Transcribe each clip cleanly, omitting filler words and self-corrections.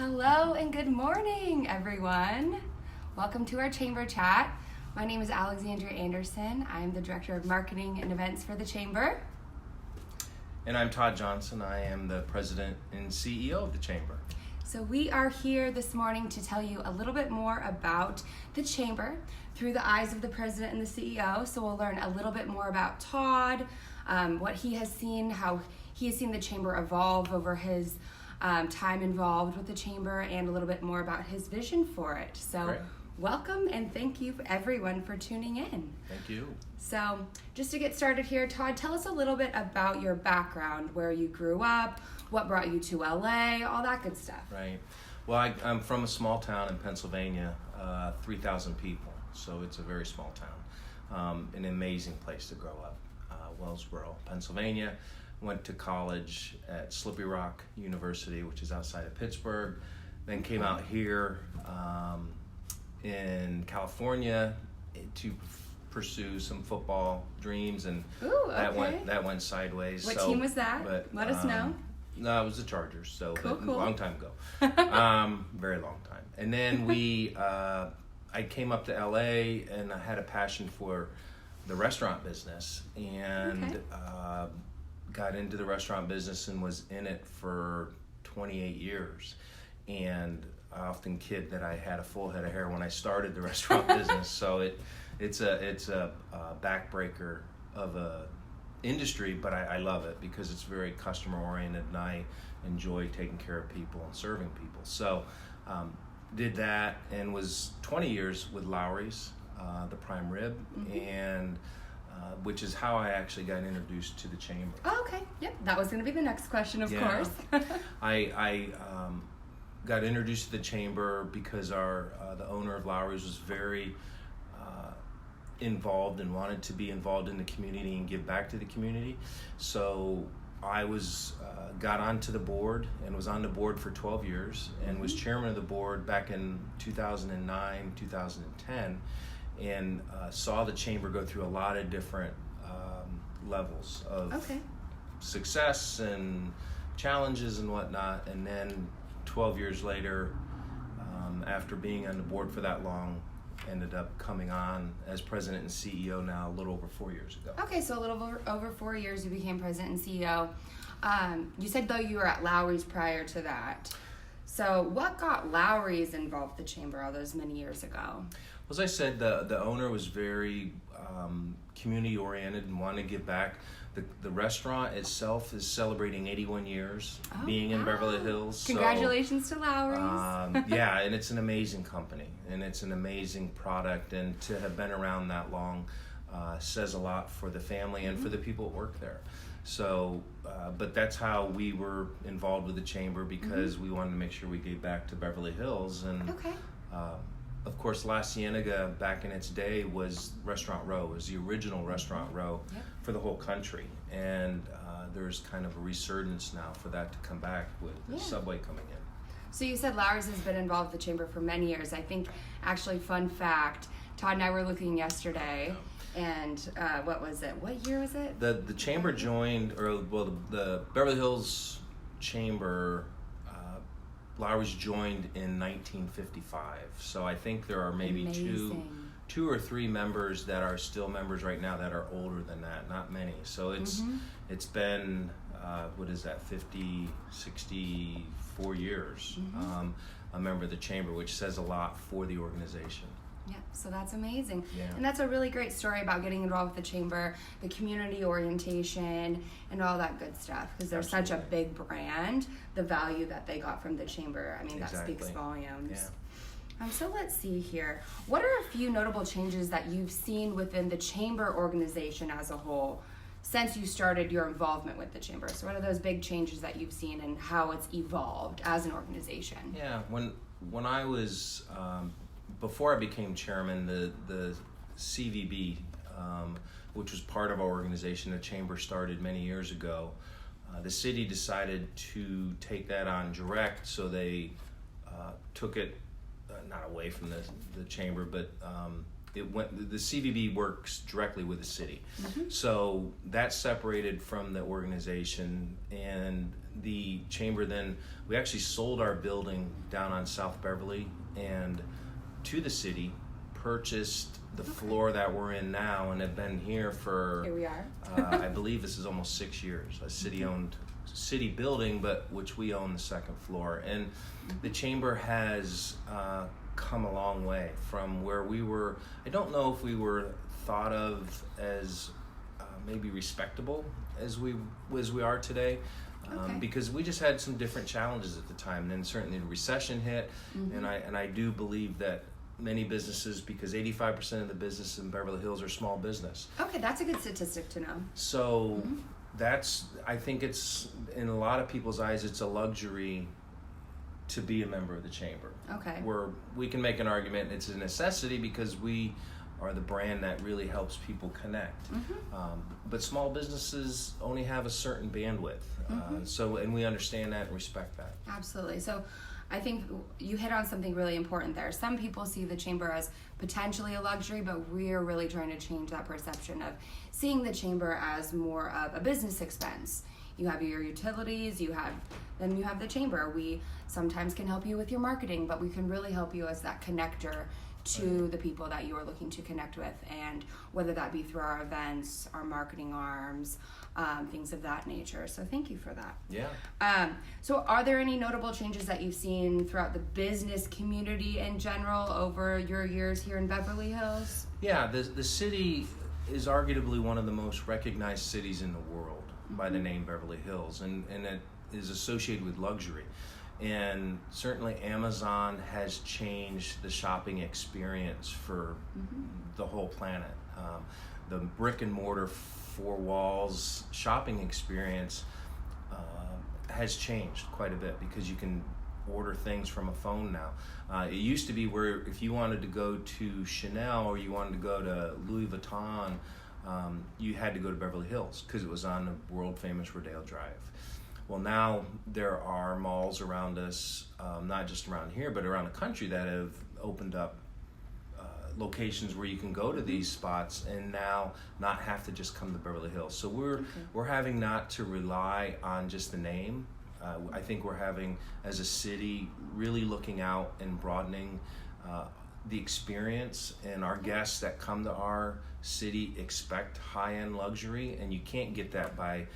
Hello and good morning, everyone. Welcome to our chamber chat. My name is Alexandria Anderson. I'm the Director of Marketing and Events for the Chamber. And I'm Todd Johnson. I am the President and CEO of the Chamber. So we are here this morning to tell you a little bit more about the Chamber through the eyes of the President and the CEO. So we'll learn a little bit more about Todd, what he has seen, how he has seen the Chamber evolve over his time involved with the Chamber, and a little bit more about his vision for it. So Great. Welcome and thank you everyone for tuning in. Thank you. So just to get started here, Todd, tell us a little bit about your background, where you grew up, what brought you to LA, all that good stuff. Right. Well, I'm from a small town in Pennsylvania, 3,000 people, so it's a very small town. An amazing place to grow up, Wellsboro, Pennsylvania. Went to college at Slippery Rock University, which is outside of Pittsburgh. Then came out here in California to pursue some football dreams, and that went sideways. What team was that? Let us know. No, it was the Chargers. So cool. long time ago, very long time. And then I came up to LA, and I had a passion for the restaurant business, and got into the restaurant business and was in it for 28 years. And I often kid that I had a full head of hair when I started the restaurant business. So it's a backbreaker of a industry, but I love it because it's very customer oriented, and I enjoy taking care of people and serving people. So did that and was 20 years with Lowerys, the prime rib, and which is how I actually got introduced to the Chamber. Oh, okay. Yep. That was going to be the next question, of course. I got introduced to the Chamber because the owner of Lowerys was very involved and wanted to be involved in the community and give back to the community. So I got onto the board and was on the board for 12 years and was chairman of the board back in 2009, 2010. And saw the Chamber go through a lot of different levels of success and challenges and whatnot. And then 12 years later, after being on the board for that long, ended up coming on as president and CEO now a little over 4 years ago. Okay, so a little over 4 years you became president and CEO. You said, though, you were at Lowerys prior to that. So what got Lowerys involved with the Chamber all those many years ago? As I said, the owner was very community oriented and wanted to give back. The restaurant itself is celebrating 81 years being in Beverly Hills. Congratulations to Lowerys. Yeah, and it's an amazing company and it's an amazing product, and to have been around that long says a lot for the family and for the people that work there. So, but that's how we were involved with the Chamber, because we wanted to make sure we gave back to Beverly Hills. And of course, La Cienega back in its day was Restaurant Row, was the original Restaurant Row for the whole country. And there's kind of a resurgence now for that to come back with the subway coming in. So you said Lowerys has been involved with the Chamber for many years. I think, actually, fun fact, Todd and I were looking yesterday, and what was it? What year was it? The Chamber joined, the Beverly Hills Chamber, Lowerys joined in 1955. So I think there are maybe two or three members that are still members right now that are older than that, not many. So it's been, 64 years a member of the Chamber, which says a lot for the organization. Yeah, so that's amazing. Yeah. And that's a really great story about getting involved with the Chamber, the community orientation, and all that good stuff. Because they're such a big brand, the value that they got from the Chamber, I mean, that speaks volumes. Yeah. So let's see here. What are a few notable changes that you've seen within the Chamber organization as a whole since you started your involvement with the Chamber? So what are those big changes that you've seen and how it's evolved as an organization? Yeah, when I was... before I became chairman, the CVB, which was part of our organization, the Chamber started many years ago. The city decided to take that on direct, so they took it not away from the Chamber, but the CVB works directly with the city. So that's separated from the organization, and the chamber then, we actually sold our building down on South Beverly and to the city, purchased the floor that we're in now, and have been here for, Here we are. I believe this is almost 6 years, a city-owned city building, but which we own the second floor. And the chamber has come a long way from where we were. I don't know if we were thought of as maybe respectable as we are today. Because we just had some different challenges at the time. And then certainly the recession hit, and I do believe that many businesses, because 85% of the business in Beverly Hills are small business. Okay, that's a good statistic to know. So I think it's, in a lot of people's eyes, it's a luxury to be a member of the chamber. Okay. Where we can make an argument it's a necessity because we are the brand that really helps people connect. But small businesses only have a certain bandwidth. And we understand that and respect that. Absolutely. So I think you hit on something really important there. Some people see the chamber as potentially a luxury, but we're really trying to change that perception of seeing the chamber as more of a business expense. You have your utilities, then you have the chamber. We sometimes can help you with your marketing, but we can really help you as that connector to the people that you are looking to connect with, and whether that be through our events, our marketing arms, things of that nature. So thank you for that. Yeah. So are there any notable changes that you've seen throughout the business community in general over your years here in Beverly Hills? Yeah, the city is arguably one of the most recognized cities in the world by the name Beverly Hills, and it is associated with luxury. And certainly Amazon has changed the shopping experience for the whole planet. The brick and mortar four walls shopping experience has changed quite a bit because you can order things from a phone now. It used to be where if you wanted to go to Chanel or you wanted to go to Louis Vuitton, you had to go to Beverly Hills because it was on the world famous Rodeo Drive. Well, now there are malls around us, not just around here, but around the country that have opened up locations where you can go to these spots and now not have to just come to Beverly Hills. So we're having not to rely on just the name. I think we're having, as a city, really looking out and broadening the experience, and our guests that come to our city expect high-end luxury, and you can't get that by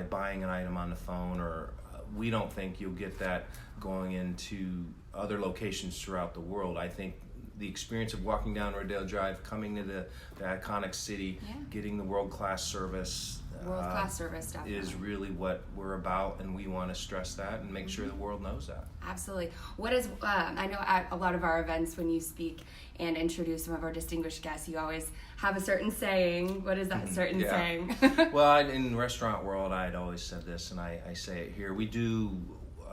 buying an item on the phone, or we don't think you'll get that going into other locations throughout the world. I think the experience of walking down Rodeo Drive, coming to the iconic city, getting the world-class service, definitely, is really what we're about, and we want to stress that and make sure the world knows that. Absolutely. What is, I know at a lot of our events when you speak and introduce some of our distinguished guests, you always have a certain saying. What is that certain saying? Well, in the restaurant world, I'd always said this, and I say it here. We do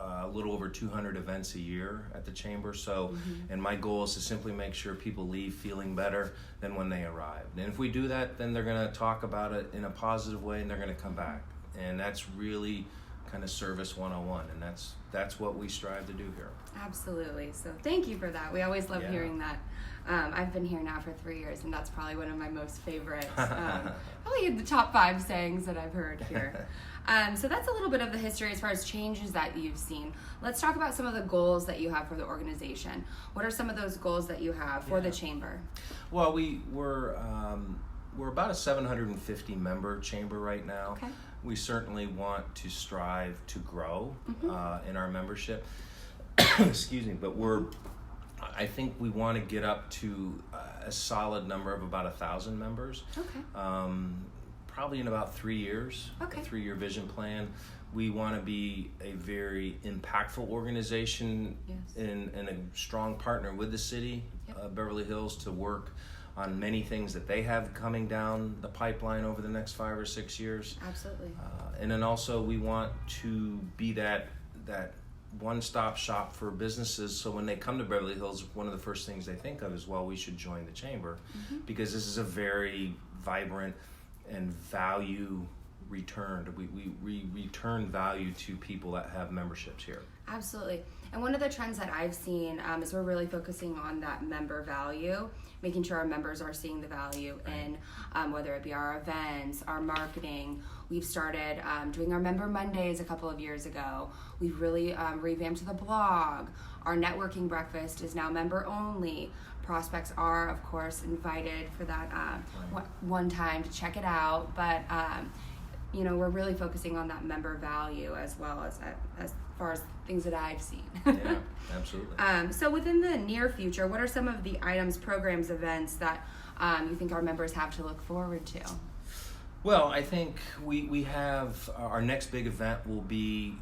a little over 200 events a year at the chamber, so and my goal is to simply make sure people leave feeling better than when they arrived. And if we do that, then they're going to talk about it in a positive way, and they're going to come back. And that's really kind of service 101, and that's what we strive to do here. Absolutely. So thank you for that. We always love hearing that. I've been here now for 3 years, and that's probably one of my most favorites. Probably in the top 5 sayings that I've heard here. So that's a little bit of the history as far as changes that you've seen. Let's talk about some of the goals that you have for the organization. What are some of those goals that you have for the chamber? Well, we're about a 750 member chamber right now. Okay. We certainly want to strive to grow in our membership. Excuse me, but I think we want to get up to a solid number of about 1,000 members. Okay. Probably in about 3 years. Okay. A 3-year vision plan. We want to be a very impactful organization and a strong partner with the city, Beverly Hills, to work on many things that they have coming down the pipeline over the next 5 or 6 years. Absolutely. And then also we want to be that one-stop shop for businesses, so when they come to Beverly Hills, one of the first things they think of is, well, we should join the chamber, because this is a very vibrant and value returned. We return value to people that have memberships here. Absolutely. And one of the trends that I've seen is we're really focusing on that member value, making sure our members are seeing the value in whether it be our events, our marketing. We've started doing our Member Mondays a couple of years ago. We've really revamped the blog. Our networking breakfast is now member only. Prospects are, of course, invited for that one time to check it out. But, we're really focusing on that member value as well as far as things that I've seen. Yeah, absolutely. So within the near future, what are some of the items, programs, events that you think our members have to look forward to? Well, I think we have our next big event will be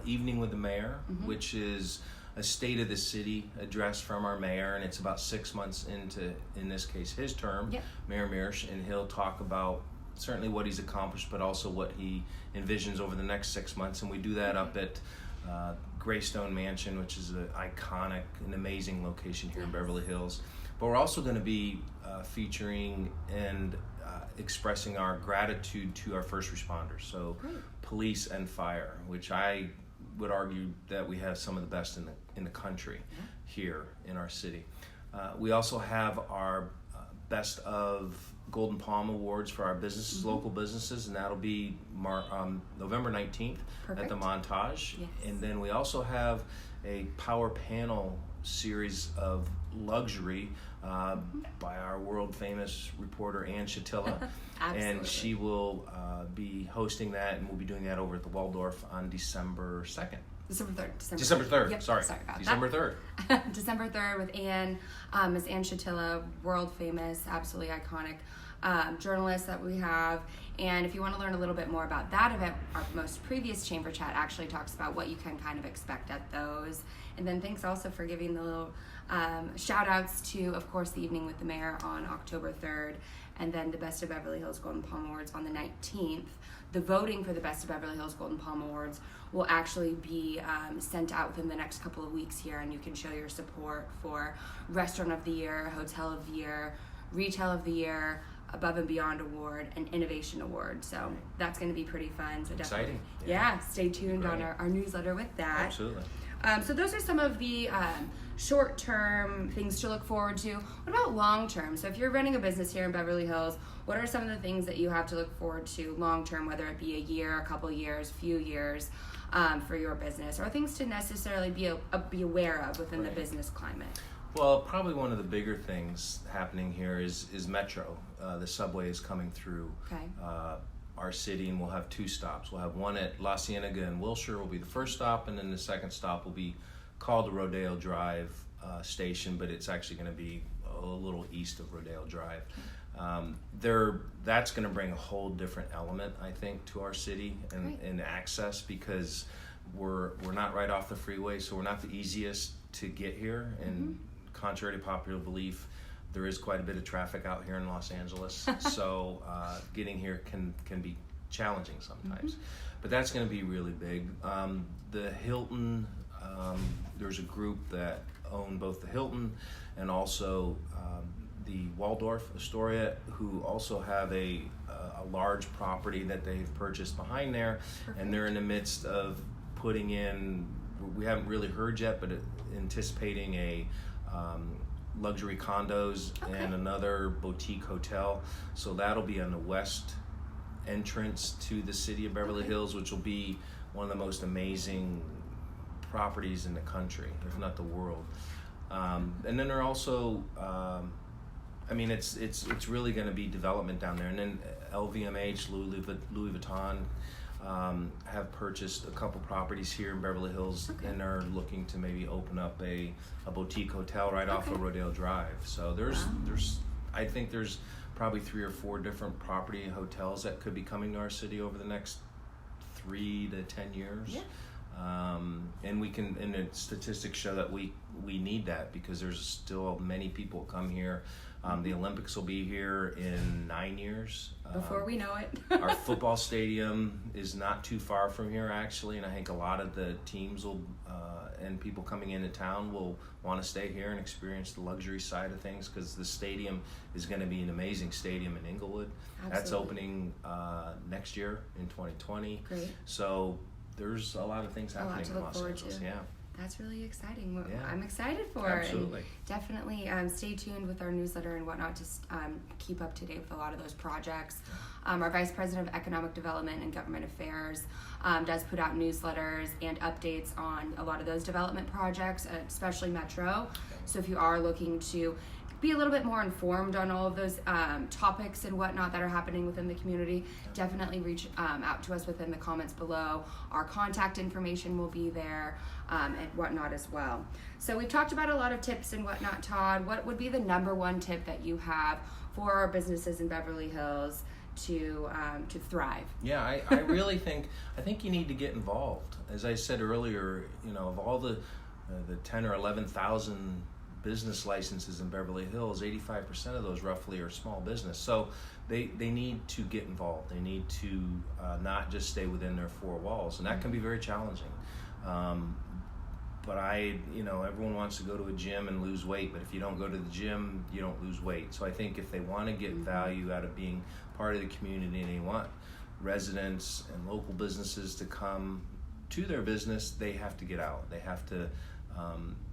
Evening with the Mayor, which is a state of the city address from our mayor, and it's about 6 months into, in this case, his term, Mayor Mearsh, and he'll talk about certainly what he's accomplished, but also what he envisions over the next 6 months. And we do that up at Greystone Mansion, which is an iconic and amazing location here in Beverly Hills. But we're also going to be featuring and expressing our gratitude to our first responders, so police and fire, which I would argue that we have some of the best in the country here in our city. We also have our Best of Golden Palm Awards for our businesses, local businesses, and that'll be November 19th at the Montage. Yes. And then we also have a power panel series of luxury by our world famous reporter Ann Shatilla. And she will be hosting that, and we'll be doing that over at the Waldorf on December 2nd. December 3rd. Yep, sorry about December that. 3rd. December 3rd with Ann, Miss Ann Shatilla, world famous, absolutely iconic journalist that we have. And if you want to learn a little bit more about that event, our most previous chamber chat actually talks about what you can kind of expect at those. And then thanks also for giving the little shout outs to, of course, the Evening with the Mayor on October 3rd, and then the Best of Beverly Hills Golden Palm Awards on the 19th. The voting for the Best of Beverly Hills Golden Palm Awards will actually be sent out within the next couple of weeks here, and you can show your support for Restaurant of the Year, Hotel of the Year, Retail of the Year, Above and Beyond Award, and Innovation Award. So that's going to be pretty fun. So exciting. Yeah, stay tuned on our newsletter with that. Absolutely. So those are some of the short-term things to look forward to. What about long-term? So if you're running a business here in Beverly Hills, what are some of the things that you have to look forward to long-term, whether it be a year, a couple years, few years for your business, or things to necessarily be aware of within the business climate? Well, probably one of the bigger things happening here is Metro. The subway is coming through our city, and we'll have 2 stops. We'll have one at La Cienega and Wilshire will be the first stop, and then the second stop will be called the Rodeo Drive station, but it's actually going to be a little east of Rodeo Drive. That's going to bring a whole different element, I think, to our city and access, because we're not right off the freeway, so we're not the easiest to get here. And contrary to popular belief, there is quite a bit of traffic out here in Los Angeles, so getting here can be challenging sometimes. But that's going to be really big. The Hilton, there's a group that own both the Hilton and also the Waldorf Astoria, who also have a large property that they've purchased behind there, and they're in the midst of putting in, we haven't really heard yet, but anticipating a luxury condos and another boutique hotel. So that'll be on the west entrance to the city of Beverly Hills, which will be one of the most amazing properties in the country, if not the world. And then there are also, it's really going to be development down there. And then LVMH, Louis Vuitton, have purchased a couple properties here in Beverly Hills, and are looking to maybe open up a boutique hotel right off of Rodeo Drive. So I think there's probably 3 or 4 different property and hotels that could be coming to our city over the next 3 to 10 years. And the statistics show that we need that, because there's still many people come here The Olympics will be here in 9 years. Before we know it. Our football stadium is not too far from here, actually, and I think a lot of the teams will and people coming into town will want to stay here and experience the luxury side of things, because the stadium is going to be an amazing stadium in Inglewood. Absolutely. That's opening next year in 2020. Great. So there's a lot of things happening in Los Angeles. Yeah. That's really exciting. Yeah. I'm excited for Absolutely. it. Definitely stay tuned with our newsletter and whatnot to keep up to date with a lot of those projects. Our Vice President of Economic Development and Government Affairs does put out newsletters and updates on a lot of those development projects, especially Metro. So if you are looking to be a little bit more informed on all of those topics and whatnot that are happening within the community, definitely reach out to us within the comments below. Our contact information will be there and whatnot as well. So we've talked about a lot of tips and whatnot. Todd, what would be the number one tip that you have for our businesses in Beverly Hills to thrive? Yeah, I really think you need to get involved. As I said earlier, of all the 10 or 11,000 business licenses in Beverly Hills, 85% of those roughly are small business. So they need to get involved. They need to not just stay within their four walls, and that can be very challenging. But everyone wants to go to a gym and lose weight, but if you don't go to the gym, you don't lose weight. So I think if they want to get value out of being part of the community and they want residents and local businesses to come to their business, they have to get out. They have to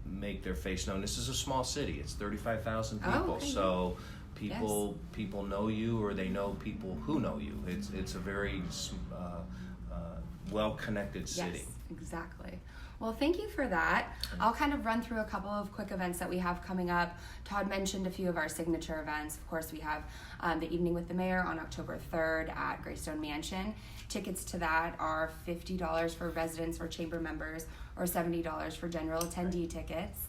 make their face known. This is a small city. It's 35,000 people. So people know you, or they know people who know you. It's a very well-connected city. Yes, exactly. Well, thank you for that. I'll kind of run through a couple of quick events that we have coming up. Todd mentioned a few of our signature events. Of course, we have the Evening with the Mayor on October 3rd at Greystone Mansion. Tickets to that are $50 for residents or chamber members, or $70 for general attendee tickets.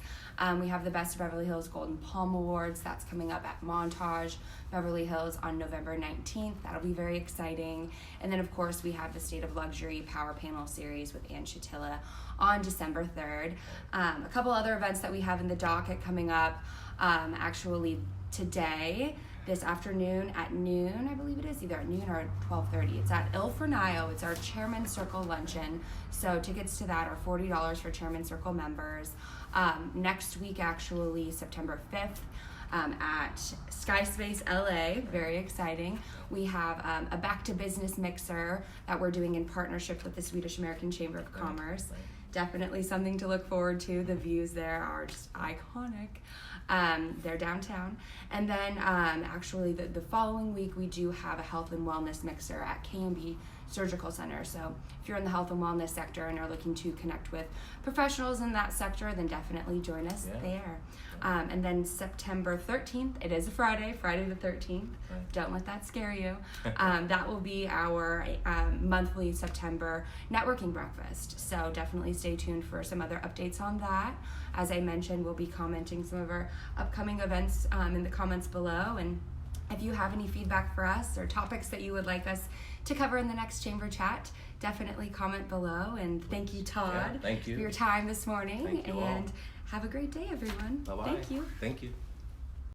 We have the Best of Beverly Hills Golden Palm Awards. That's coming up at Montage, Beverly Hills on November 19th. That'll be very exciting. And then, of course, we have the State of Luxury Power Panel Series with Ann Shatilla on December 3rd. A couple other events that we have in the docket coming up, actually today, this afternoon at noon, I believe it is, either at noon or at 12:30. It's at Il Fornaio. It's our Chairman's Circle luncheon. So tickets to that are $40 for Chairman's Circle members. Next week, actually, September 5th, at Skyspace LA, very exciting. We have a back to business mixer that we're doing in partnership with the Swedish American Chamber of Commerce. Right. Definitely something to look forward to. The views there are just iconic. They're downtown. And then actually the following week, we do have a health and wellness mixer at K&B Surgical Center. So if you're in the health and wellness sector and are looking to connect with professionals in that sector, then definitely join us there. And then September 13th, it is a Friday the 13th. Right. Don't let that scare you. That will be our monthly September networking breakfast. So definitely stay tuned for some other updates on that. As I mentioned, we'll be commenting some of our upcoming events in the comments below. And if you have any feedback for us or topics that you would like us to cover in the next chamber chat, definitely comment below. And thank you, Todd, thank you for your time this morning. Thank you and all. Have a great day, everyone. Bye-bye. Thank you. Thank you.